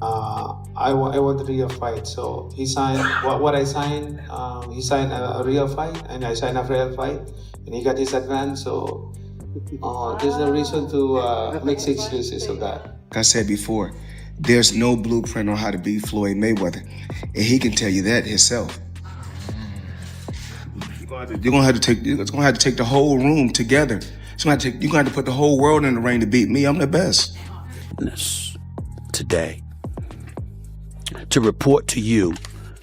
I want a real fight. So he signed what I signed. He signed a real fight, and I signed a real fight, and he got his advance. So there's no reason to make excuses of that. Like I said before, there's no blueprint on how to beat Floyd Mayweather, and he can tell you that himself. You're gonna have to take. It's gonna have to take the whole room together. You're gonna have to put the whole world in the ring to beat me. I'm the best. Today, to report to you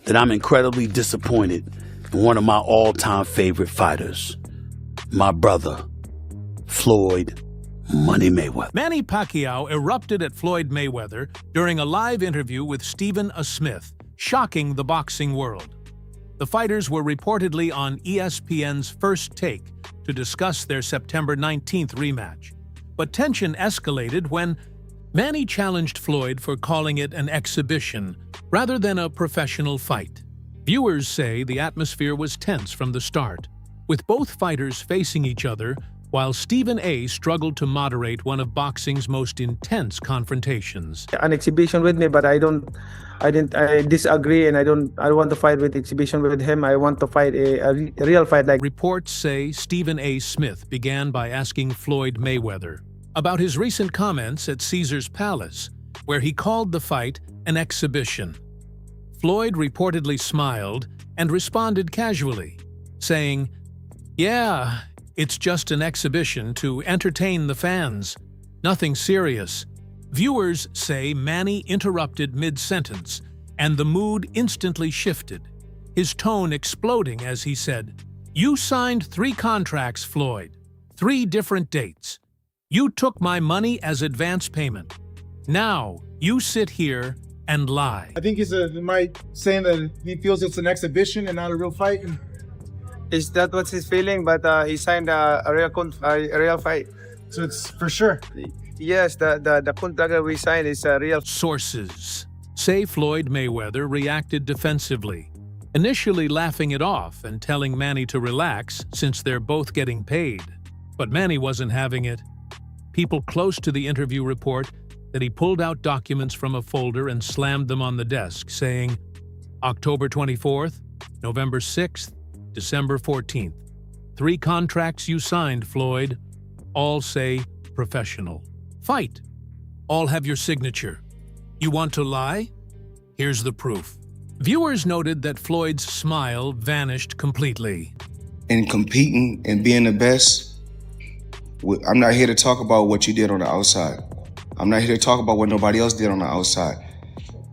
that I'm incredibly disappointed in one of my all-time favorite fighters, my brother, Floyd Money Mayweather. Manny Pacquiao erupted at Floyd Mayweather during a live interview with Stephen A. Smith, shocking the boxing world. The fighters were reportedly on ESPN's First Take to discuss their September 19th rematch. But tension escalated when Manny challenged Floyd for calling it an exhibition rather than a professional fight. Viewers say the atmosphere was tense from the start, with both fighters facing each other while Stephen A. struggled to moderate one of boxing's most intense confrontations. An exhibition with me, but I disagree, and I want to fight with exhibition with him. I want to fight a real fight. Like Reports say Stephen A. Smith began by asking Floyd Mayweather about his recent comments at Caesar's Palace, where he called the fight an exhibition. Floyd reportedly smiled and responded casually, saying, "Yeah, it's just an exhibition to entertain the fans. Nothing serious." Viewers say Manny interrupted mid-sentence, and the mood instantly shifted, his tone exploding as he said, "You signed 3 contracts, Floyd. 3 different dates. You took my money as advance payment. Now, you sit here and lie." I think he's saying that he feels it's an exhibition and not a real fight. is that what's his feeling? But he signed a real fight. So it's for sure. Yes, the contract that we signed is a real. Sources say Floyd Mayweather reacted defensively, initially laughing it off and telling Manny to relax since they're both getting paid. But Manny wasn't having it. People close to the interview report that he pulled out documents from a folder and slammed them on the desk, saying, October 24th, November 6th, December 14th. 3 contracts you signed, Floyd. All say professional. Fight. All have your signature. You want to lie? Here's the proof. Viewers noted that Floyd's smile vanished completely. In competing and being the best, I'm not here to talk about what you did on the outside. I'm not here to talk about what nobody else did on the outside.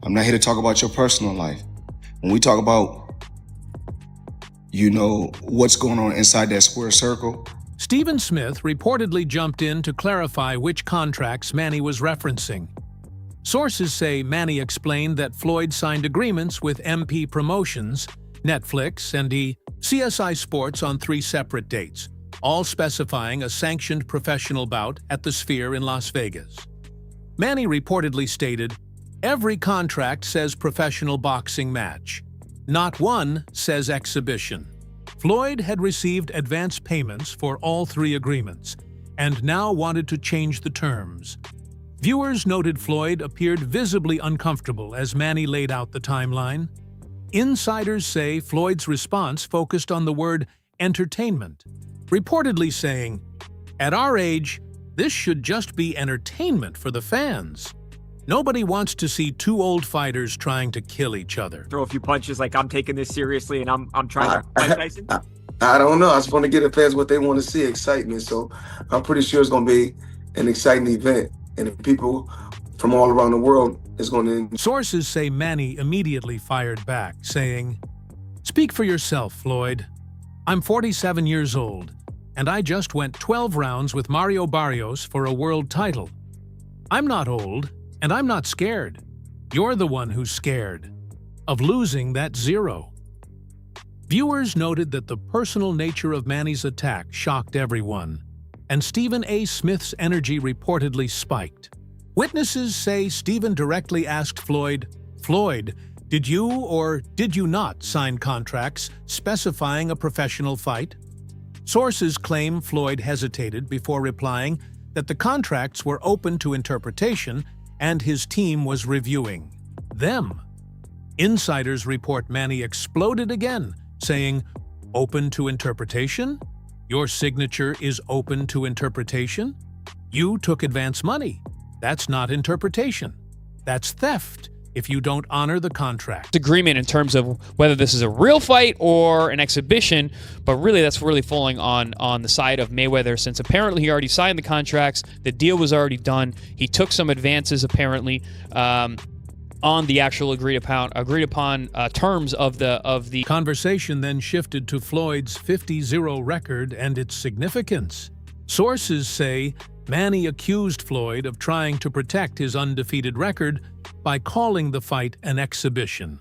I'm not here to talk about your personal life. When we talk about, what's going on inside that square circle. Stephen Smith reportedly jumped in to clarify which contracts Manny was referencing. Sources say Manny explained that Floyd signed agreements with MP Promotions, Netflix, and CSI Sports on 3 separate dates, all specifying a sanctioned professional bout at the Sphere in Las Vegas. Manny reportedly stated, "Every contract says professional boxing match. Not one says exhibition." Floyd had received advance payments for all 3 agreements and now wanted to change the terms. Viewers noted Floyd appeared visibly uncomfortable as Manny laid out the timeline. Insiders say Floyd's response focused on the word entertainment, reportedly saying, "At our age, this should just be entertainment for the fans. Nobody wants to see 2 old fighters trying to kill each other." Throw a few punches like I'm taking this seriously and I'm trying to fight Tyson? I don't know. I just want to get the fans what they want to see, excitement. So I'm pretty sure it's going to be an exciting event. And people from all around the world is going to... Sources say Manny immediately fired back, saying, "Speak for yourself, Floyd. I'm 47 years old, and I just went 12 rounds with Mario Barrios for a world title. I'm not old, and I'm not scared. You're the one who's scared of losing that 0. Viewers noted that the personal nature of Manny's attack shocked everyone, and Stephen A. Smith's energy reportedly spiked. Witnesses say Stephen directly asked Floyd, "Floyd, did you or did you not sign contracts specifying a professional fight?" Sources claim Floyd hesitated before replying that the contracts were open to interpretation and his team was reviewing them. Insiders report Manny exploded again, saying, "Open to interpretation? Your signature is open to interpretation? You took advance money. That's not interpretation. That's theft if you don't honor the contract." Agreement in terms of whether this is a real fight or an exhibition, but really that's really falling on the side of Mayweather, since apparently he already signed the contracts, the deal was already done, he took some advances apparently on the actual agreed upon terms of the Conversation then shifted to Floyd's 50-0 record and its significance. Sources say Manny accused Floyd of trying to protect his undefeated record by calling the fight an exhibition,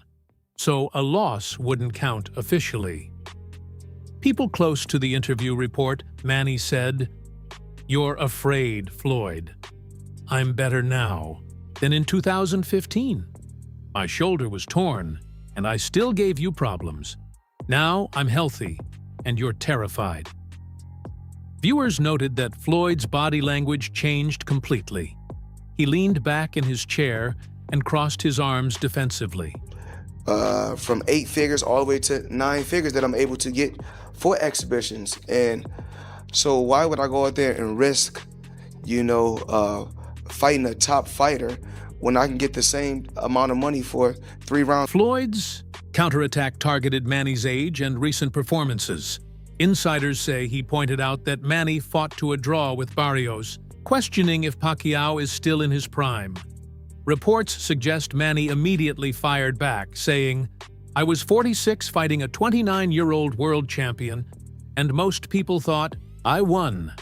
so a loss wouldn't count officially. People close to the interview report Manny said, "You're afraid, Floyd. I'm better now than in 2015. My shoulder was torn, and I still gave you problems. Now I'm healthy, and you're terrified." Viewers noted that Floyd's body language changed completely. He leaned back in his chair and crossed his arms defensively. From 8 figures all the way to 9 figures that I'm able to get for exhibitions. And so why would I go out there and risk, fighting a top fighter when I can get the same amount of money for 3 rounds? Floyd's counterattack targeted Manny's age and recent performances. Insiders say he pointed out that Manny fought to a draw with Barrios, questioning if Pacquiao is still in his prime. Reports suggest Manny immediately fired back, saying, "I was 46 fighting a 29-year-old world champion, and most people thought, I won.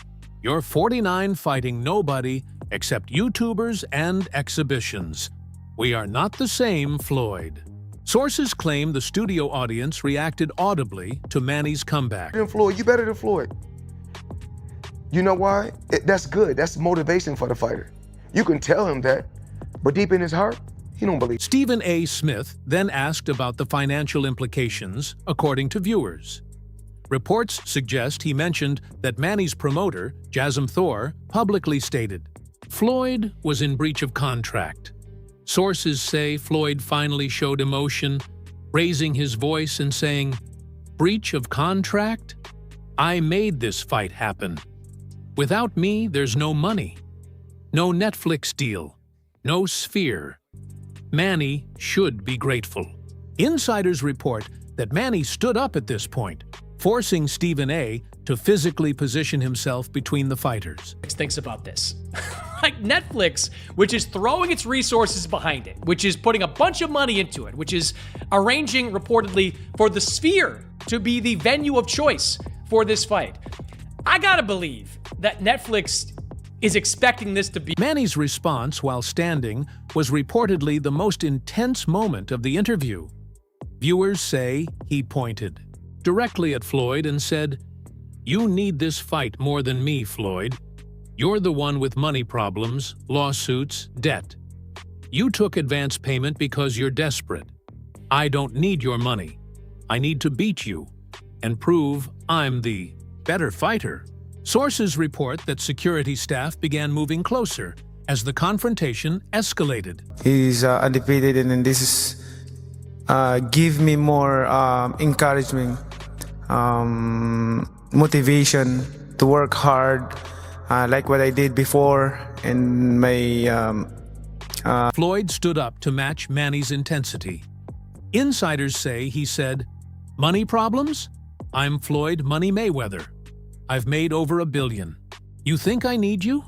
You're 49 fighting nobody except YouTubers and exhibitions. We are not the same, Floyd." Sources claim the studio audience reacted audibly to Manny's comeback. Floyd, you better than Floyd. You know why? That's good. That's motivation for the fighter. You can tell him that, but deep in his heart, he don't believe. Stephen A. Smith then asked about the financial implications, according to viewers. Reports suggest he mentioned that Manny's promoter, Jasm Thor, publicly stated, Floyd was in breach of contract. Sources say Floyd finally showed emotion, raising his voice and saying, "Breach of contract? I made this fight happen. Without me, there's no money, no Netflix deal, no Sphere. Manny should be grateful." Insiders report that Manny stood up at this point, forcing Stephen A. to physically position himself between the fighters. Thinks about this. Like Netflix, which is throwing its resources behind it, which is putting a bunch of money into it, which is arranging reportedly for the Sphere to be the venue of choice for this fight. I gotta believe that Netflix is expecting this to be. Manny's response while standing was reportedly the most intense moment of the interview. Viewers say he pointed directly at Floyd and said, "You need this fight more than me, Floyd. You're the one with money problems, lawsuits, debt. You took advance payment because you're desperate. I don't need your money. I need to beat you and prove I'm the better fighter." Sources report that security staff began moving closer as the confrontation escalated. He's undefeated, and then this is give me more encouragement, motivation to work hard, like what I did before. And my Floyd stood up to match Manny's intensity. Insiders say he said, "Money problems? I'm Floyd Money Mayweather. I've made over $1 billion. You think I need you?"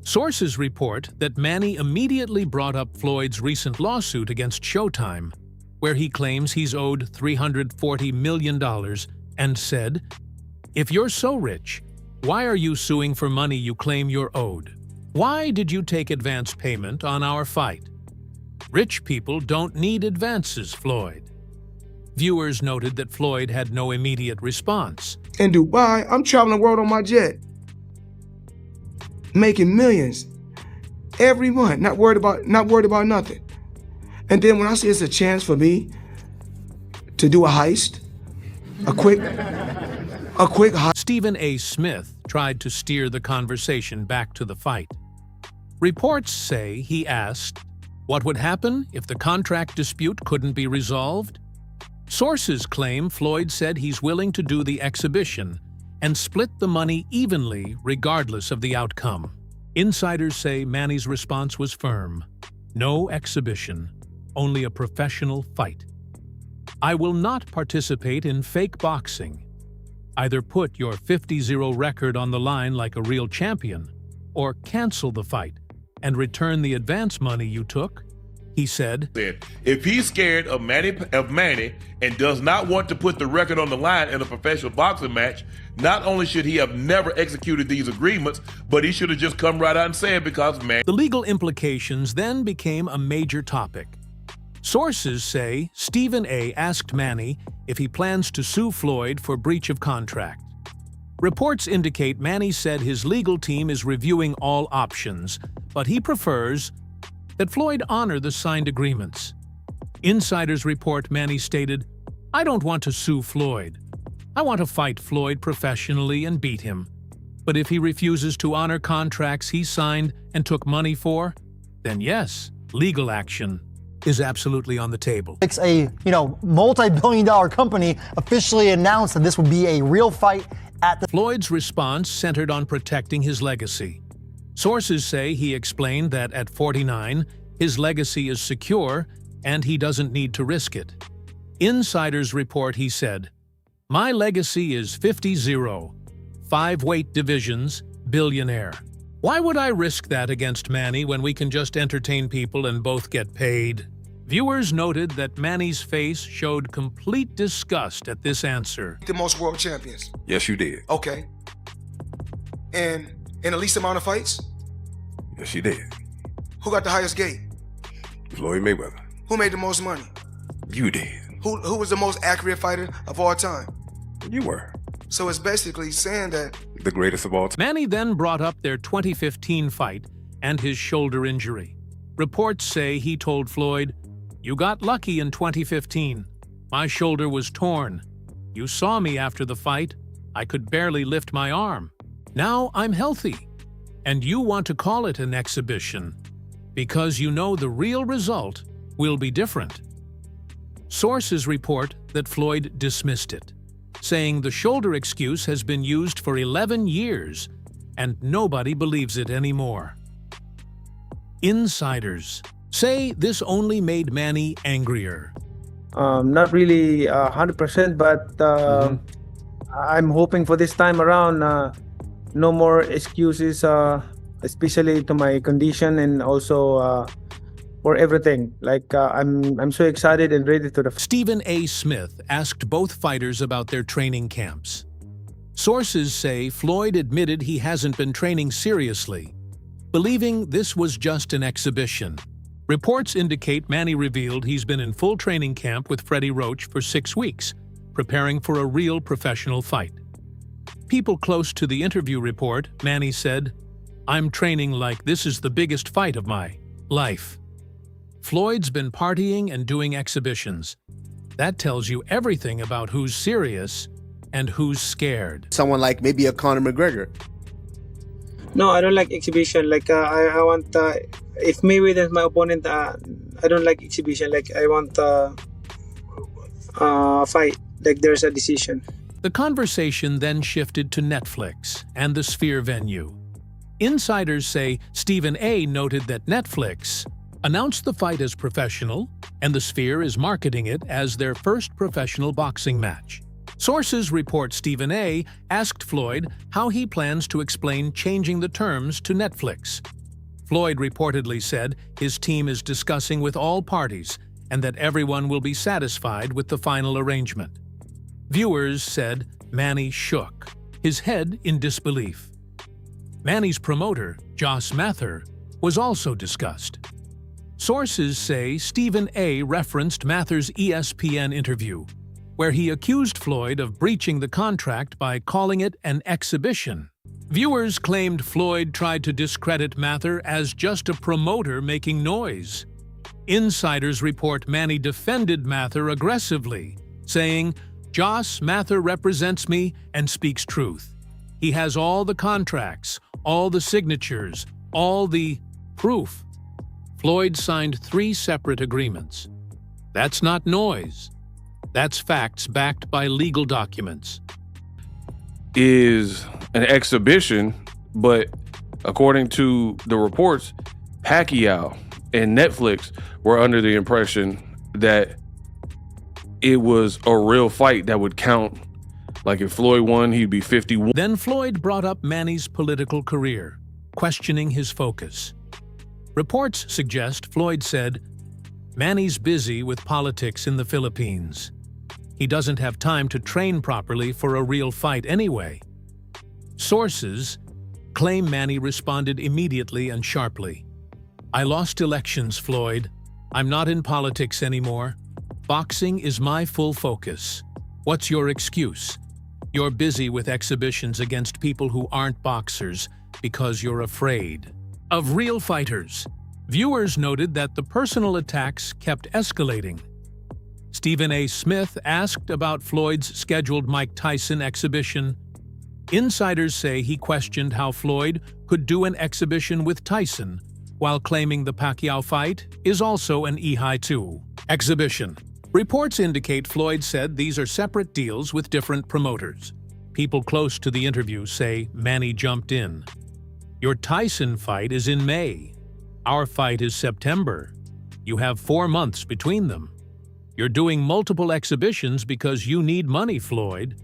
Sources report that Manny immediately brought up Floyd's recent lawsuit against Showtime, where he claims he's owed $340 million, and said, "If you're so rich, why are you suing for money you claim you're owed? Why did you take advance payment on our fight? Rich people don't need advances, Floyd." Viewers noted that Floyd had no immediate response. In Dubai, I'm traveling the world on my jet, making millions every month, not worried about nothing. And then when I see it's a chance for me to do a heist, a quick heist. Stephen A. Smith tried to steer the conversation back to the fight. Reports say he asked, what would happen if the contract dispute couldn't be resolved? Sources claim Floyd said he's willing to do the exhibition and split the money evenly regardless of the outcome. Insiders say Manny's response was firm. No exhibition, only a professional fight. I will not participate in fake boxing. Either put your 50-0 record on the line like a real champion, or cancel the fight and return the advance money you took, he said. If he's scared of Manny and does not want to put the record on the line in a professional boxing match, not only should he have never executed these agreements, but he should have just come right out and said because Manny. The legal implications then became a major topic. Sources say Stephen A. asked Manny if he plans to sue Floyd for breach of contract. Reports indicate Manny said his legal team is reviewing all options, but he prefers that Floyd honor the signed agreements. Insiders report Manny stated, I don't want to sue Floyd. I want to fight Floyd professionally and beat him. But if he refuses to honor contracts he signed and took money for, then yes, legal action is absolutely on the table. It's a, multi-billion-dollar company officially announced that this will be a real fight at the... Floyd's response centered on protecting his legacy. Sources say he explained that at 49, his legacy is secure and he doesn't need to risk it. Insiders report he said, my legacy is 50-0, 5 weight divisions, billionaire. Why would I risk that against Manny when we can just entertain people and both get paid? Viewers noted that Manny's face showed complete disgust at this answer. The most world champions. Yes, you did. Okay. And in the least amount of fights? Yes, you did. Who got the highest gate? Floyd Mayweather. Who made the most money? You did. Who was the most accurate fighter of all time? You were. So it's basically saying that... The greatest of all time. Manny then brought up their 2015 fight and his shoulder injury. Reports say he told Floyd, you got lucky in 2015. My shoulder was torn. You saw me after the fight. I could barely lift my arm. Now I'm healthy. And you want to call it an exhibition because you know the real result will be different. Sources report that Floyd dismissed it, saying the shoulder excuse has been used for 11 years and nobody believes it anymore. Insiders say this only made Manny angrier. Not really 100%, but I'm hoping for this time around no more excuses, especially to my condition and also for everything. I'm so excited and ready to the... Stephen A. Smith asked both fighters about their training camps. Sources say Floyd admitted he hasn't been training seriously, believing this was just an exhibition. Reports indicate Manny revealed he's been in full training camp with Freddie Roach for 6 weeks, preparing for a real professional fight. People close to the interview report, Manny said, I'm training like this is the biggest fight of my life. Floyd's been partying and doing exhibitions. That tells you everything about who's serious and who's scared. Someone like maybe a Conor McGregor. No, I don't like exhibition. I want, if Mayweather is my opponent, I don't like exhibition. I want fight. There's a decision. The conversation then shifted to Netflix and the Sphere venue. Insiders say Stephen A. noted that Netflix announced the fight as professional, and the Sphere is marketing it as their first professional boxing match. Sources report Stephen A. asked Floyd how he plans to explain changing the terms to Netflix. Floyd reportedly said his team is discussing with all parties and that everyone will be satisfied with the final arrangement. Viewers said Manny shook, his head in disbelief. Manny's promoter, Josh Mather, was also discussed. Sources say Stephen A. referenced Mather's ESPN interview, where he accused Floyd of breaching the contract by calling it an exhibition. Viewers claimed Floyd tried to discredit Mather as just a promoter making noise. Insiders report Manny defended Mather aggressively, saying, Josh Mather represents me and speaks truth. He has all the contracts, all the signatures, all the proof. Floyd signed 3 separate agreements. That's not noise. That's facts backed by legal documents. Is an exhibition, but according to the reports, Pacquiao and Netflix were under the impression that it was a real fight that would count. Like if Floyd won, he'd be 51. Then Floyd brought up Manny's political career, questioning his focus. Reports suggest Floyd said, "Manny's busy with politics in the Philippines. He doesn't have time to train properly for a real fight anyway." Sources claim Manny responded immediately and sharply. "I lost elections, Floyd. I'm not in politics anymore. Boxing is my full focus. What's your excuse? You're busy with exhibitions against people who aren't boxers because you're afraid of real fighters." Viewers noted that the personal attacks kept escalating. Stephen A. Smith asked about Floyd's scheduled Mike Tyson exhibition. Insiders say he questioned how Floyd could do an exhibition with Tyson, while claiming the Pacquiao fight is also an EHI 2 exhibition. Reports indicate Floyd said these are separate deals with different promoters. People close to the interview say Manny jumped in. "Your Tyson fight is in May. Our fight is September. You have 4 months between them. You're doing multiple exhibitions because you need money, Floyd.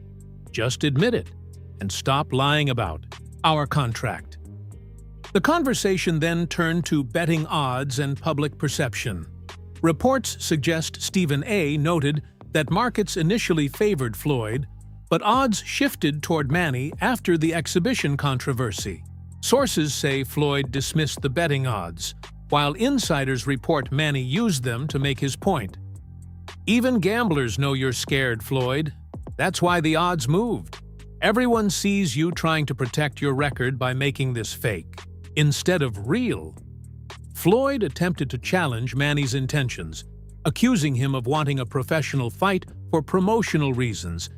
Just admit it and stop lying about our contract." The conversation then turned to betting odds and public perception. Reports suggest Stephen A. noted that markets initially favored Floyd, but odds shifted toward Manny after the exhibition controversy. Sources say Floyd dismissed the betting odds, while insiders report Manny used them to make his point. "Even gamblers know you're scared, Floyd. That's why the odds moved. Everyone sees you trying to protect your record by making this fake, instead of real." Floyd attempted to challenge Manny's intentions, accusing him of wanting a professional fight for promotional reasons